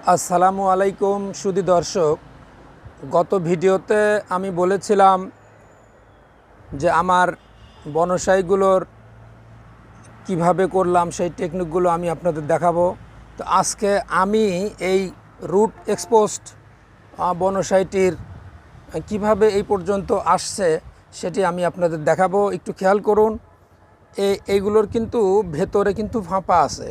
আসসালামু আলাইকুম সুধী দর্শক, গত ভিডিওতে আমি বলেছিলাম যে আমার বনসাইগুলোর কিভাবে করলাম সেই টেকনিকগুলো আমি আপনাদের দেখাবো। তো আজকে আমি এই রুট এক্সপোজড বনসাইটির কিভাবে এই পর্যন্ত আসছে সেটি আমি আপনাদের দেখাবো। একটু খেয়াল করুন, এইগুলোর কিন্তু ভেতরে কিন্তু ফাঁপা আছে,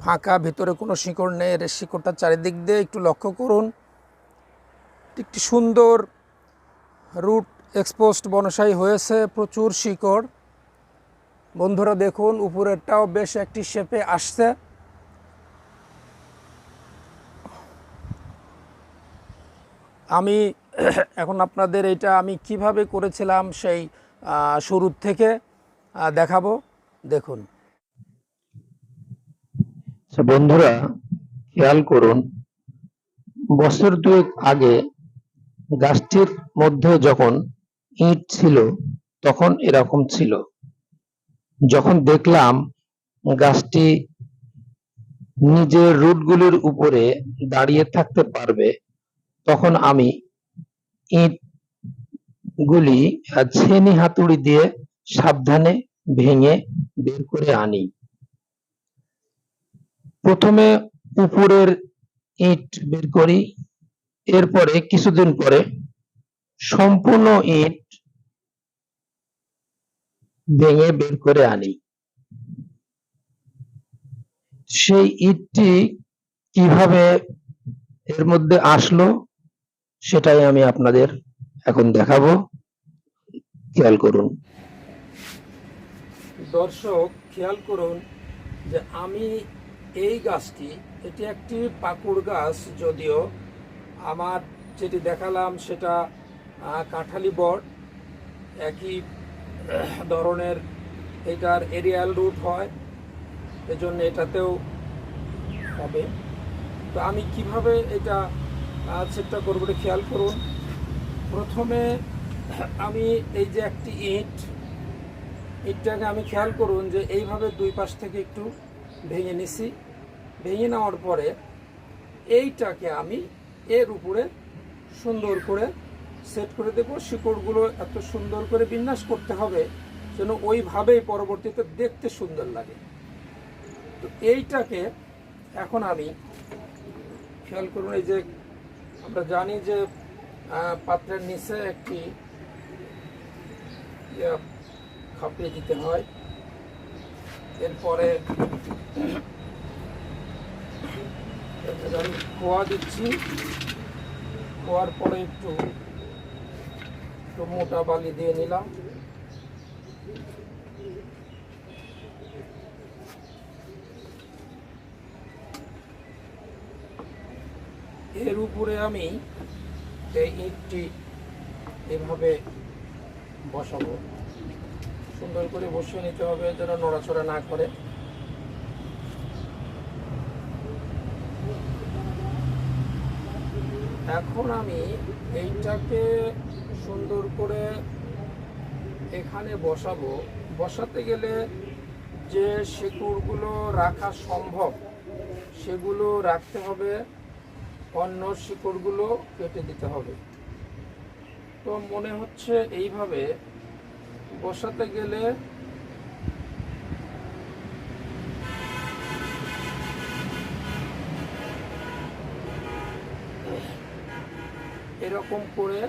ফাঁকা, ভেতরে কোনো শিকড় নেই। এর শিকড়টা চারিদিক দিয়ে একটু লক্ষ্য করুন। একটি সুন্দর রুট এক্সপোজড বনসাই হয়েছে, প্রচুর শিকড়। বন্ধুরা দেখুন, উপরেরটাও বেশ একটি শেপে আসছে। আমি এখন আপনাদের এটা আমি কিভাবে করেছিলাম সেই শুরুর থেকে দেখাবো। দেখুন বন্ধুরা, খেয়াল করুন, বছর দুয়েক আগে গাছটির মধ্যে যখন ইট ছিল তখন এরকম ছিল। যখন দেখলাম গাছটি নিজের রুটগুলির উপরে দাঁড়িয়ে থাকতে পারবে, তখন আমি ইট গুলি ছেনি হাতুড়ি দিয়ে সাবধানে ভেঙে বের করে আনি। প্রথমে উপরের ইট বের করি, এরপরে কিছুদিন পরে সম্পূর্ণ ইট ভেঙে বের করে আনি। সেই ইটটি কিভাবে এর মধ্যে আসলো সেটাই আমি আপনাদের এখন দেখাবো। খেয়াল করুন দর্শক, খেয়াল করুন যে আমি এই গাছটি, এটি একটি পাকুড় গাছ, যদিও আমার যেটি দেখালাম সেটা কাঁঠালি বট, একই ধরনের এটার এরিয়াল রুট হয়, এজন্য এটাতেও হবে। তো আমি কিভাবে এটা চেষ্টা করবো খেয়াল করুন। প্রথমে আমি এই যে একটি ইটটাকে আমি খেয়াল করুন যে এইভাবে দুই পাশ থেকে একটু ভেঙে নিছি। ভেঙে নেওয়ার পরে এইটাকে আমি এর উপরে সুন্দর করে সেট করে দেব। শিকড়গুলো এত সুন্দর করে বিন্যাস করতে হবে যেন ওইভাবেই পরবর্তীতে দেখতে সুন্দর লাগে। তো এইটাকে এখন আমি খেয়াল করুন, এই যে আমরা জানি যে পাত্রের নিচে একটি খাপিয়ে দিতে হয়। এরপরে আমি খোয়া দিচ্ছি, খোয়ার পরে একটু মোটা বালি দিয়ে নিলাম। এর উপরে আমি এই ইটটি এভাবে বসাবো। সুন্দর করে বসিয়ে নিতে হবে যেন নড়াচড়া না করে। এখন আমি এইটাকে সুন্দর করে এখানে বসাবো। বসাতে গেলে যে শিকড়গুলো রাখা সম্ভব সেগুলো রাখতে হবে, অন্য শিকড়গুলো কেটে দিতে হবে। তো মনে হচ্ছে এইভাবে বসাতে গেলে এরকম করে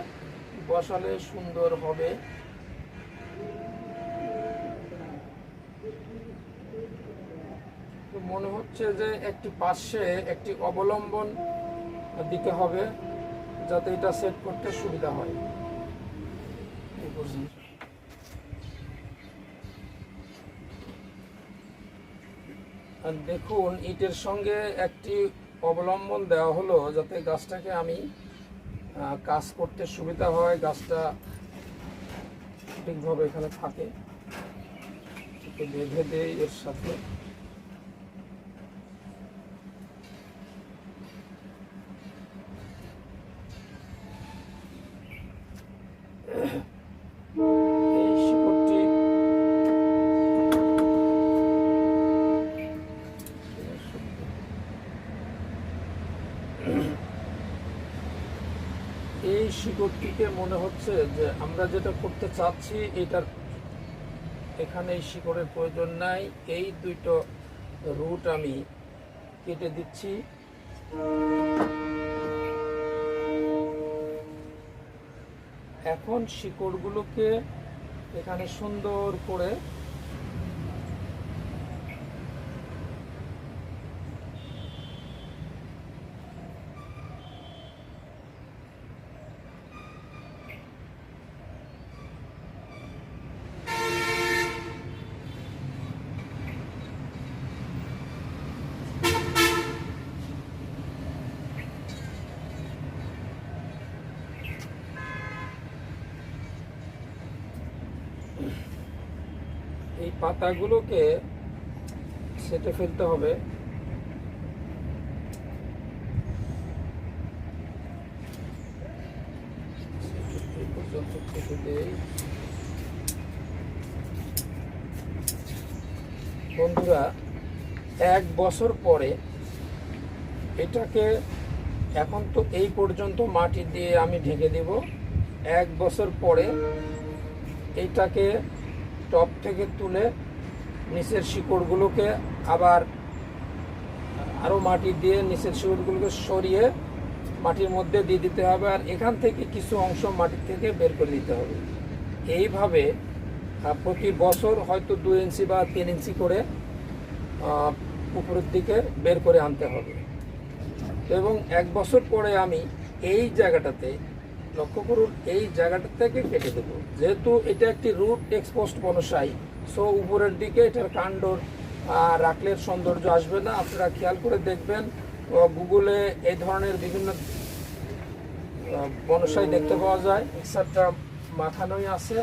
বসালে সুন্দর হবে। মনে হচ্ছে যে একটি পাশে একটি অবলম্বন দিতে হবে যাতে এটা সেট করতে সুবিধা হয়। আর দেখুন, ইটের সঙ্গে একটি অবলম্বন দেওয়া হলো যাতে গাছটাকে আমি কাজ করতে সুবিধা হয়, গাছটা ঠিকভাবে এখানে থাকে। একটু বেঁধে দেই এর সাথে। এই শিকড়টি এই শিকড়টিকে মনে হচ্ছে যে আমরা যেটা করতে চাচ্ছি এটার এখানে এই শিকড়ের প্রয়োজন নাই। এই দুটো রুট আমি কেটে দিচ্ছি। এখন শিকড়গুলোকে এখানে সুন্দর করে এই পাতাগুলোকে ছেঁটে ফেলতে হবে। এই পর্যন্ত কেটে দেই। বন্ধুরা, 1 বছর পরে এটাকে, এখন তো এই পর্যন্ত মাটি দিয়ে আমি ঢেকে দেব। 1 বছর পরে এইটাকে টপ থেকে তুলে নিচের শিকড়গুলোকে আবার আরও মাটি দিয়ে নিচের শিকড়গুলোকে সরিয়ে মাটির মধ্যে দিয়ে দিতে হবে, আর এখান থেকে কিছু অংশ মাটির থেকে বের করে দিতে হবে। এইভাবে প্রতি বছর হয়তো 2 ইঞ্চি বা 3 ইঞ্চি করে উপরের দিকে বের করে আনতে হবে। এবং 1 বছর পরে আমি এই জায়গাটাতে, লক্ষ্য করুন, এই জায়গাটা থেকে কেটে দেব। যেহেতু এটা একটি রুট এক্সপোজড বনসাই, সো উপরের দিকে এটার কাণ্ড রাখলে সৌন্দর্য আসবে না। আপনারা খেয়াল করে দেখবেন, গুগলে এই ধরনের বিভিন্ন বনসাই দেখতে পাওয়া যায়। মিক্সারটা মাখানোই আছে।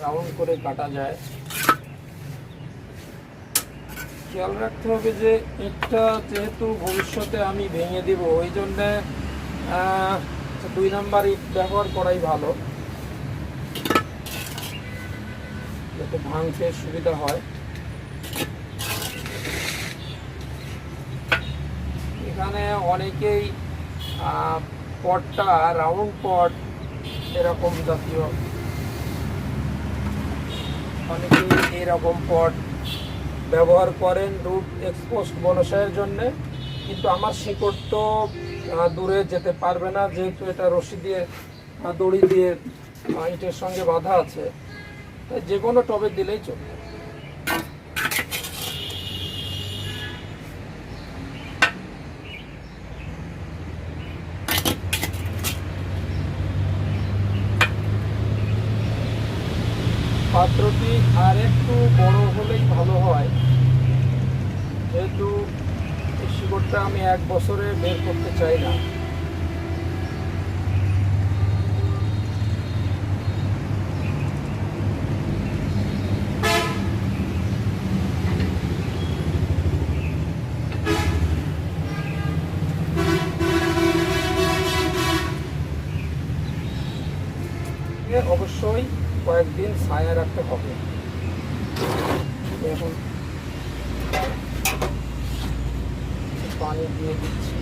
রাউন্ড করে কাটা যায়। খেয়াল রাখতে হবে যে ইটটা যেহেতু ভবিষ্যতে আমি ভেঙে দিব, ওই জন্যে 2 নাম্বার ইট ব্যবহার করাই ভালো, যাতে ভাঙতে সুবিধা হয়। এখানে অনেকেই পটটা রাউন্ড পট এরকম জাতীয়, অনেকেই এরকম পট ব্যবহার করেন রুট এক্সপোজড বনসাইয়ের জন্যে। কিন্তু আমার শিকড় তো দূরে যেতে পারবে না, যেহেতু এটা রশি দিয়ে দড়ি দিয়ে ইটের সঙ্গে বাঁধা আছে, তাই যে কোনো টবে দিলেই চলবে। পাত্রটি আর একটু বড় হলেই ভালো হয়, যেহেতু এই শিকড়টা আমি 1 বছরে বের করতে চাই না। অবশ্যই কয়েকদিন ছায়া রাখতে হবে। এখন পানি দিয়ে দিচ্ছি।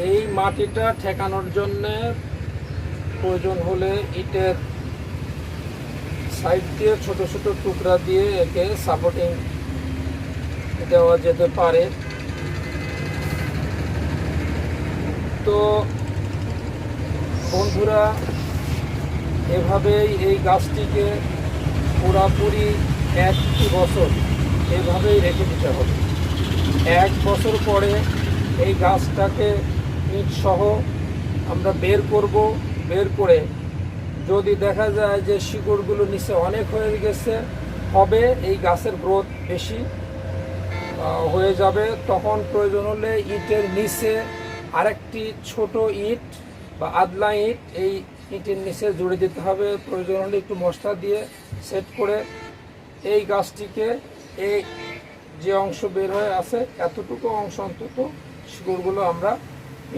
এই মাটিটা ঠেকানোর জন্য প্রয়োজন হলে ইটের সাইড দিয়ে ছোট ছোট টুকরা দিয়ে একে সাপোর্টিং দেওয়া যেতে পারে। তো বন্ধুরা, এভাবেই এই গাছটিকে পুরাপুরি 1 বছর এভাবেই রেখে দিতে হবে। 1 বছর পরে এই গাছটাকে ইট সহ আমরা বের করব। বের করে যদি দেখা যায় যে শিকড়গুলো নিচে অনেক হয়ে গেছে, হবে এই গাছের গ্রোথ বেশি হয়ে যাবে, তখন প্রয়োজন হলে ইটের নিচে আরেকটি ছোট ইট বা আদলা ইট এই ইটের নিচে জুড়ে দিতে হবে। প্রয়োজন হলে একটু মশলা দিয়ে সেট করে এই গাছটিকে এই যে অংশ বের হয়ে আছে এতটুকু অংশ অন্তত শিকড়গুলো আমরা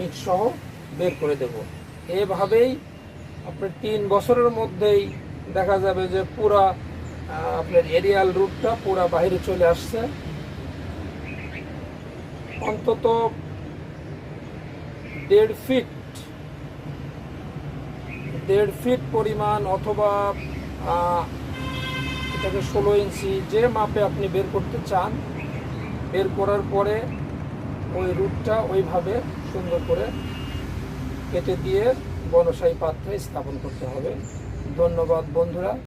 ইট সহ বের করে দেব। এভাবেই আপনার 3 বছরের মধ্যেই দেখা যাবে যে পুরা আপনার এরিয়াল রুটটা পুরা বাইরে চলে আসছে। অন্তত 1.5 ফিট পরিমাণ, অথবা এটাকে 16 ইঞ্চি যে মাপে আপনি বের করতে চান, বের করার পরে ওই রুটটা ওইভাবে সুন্দর করে কেটে দিয়ে বনসাই পাত্রে স্থাপন করতে হবে। ধন্যবাদ বন্ধুরা।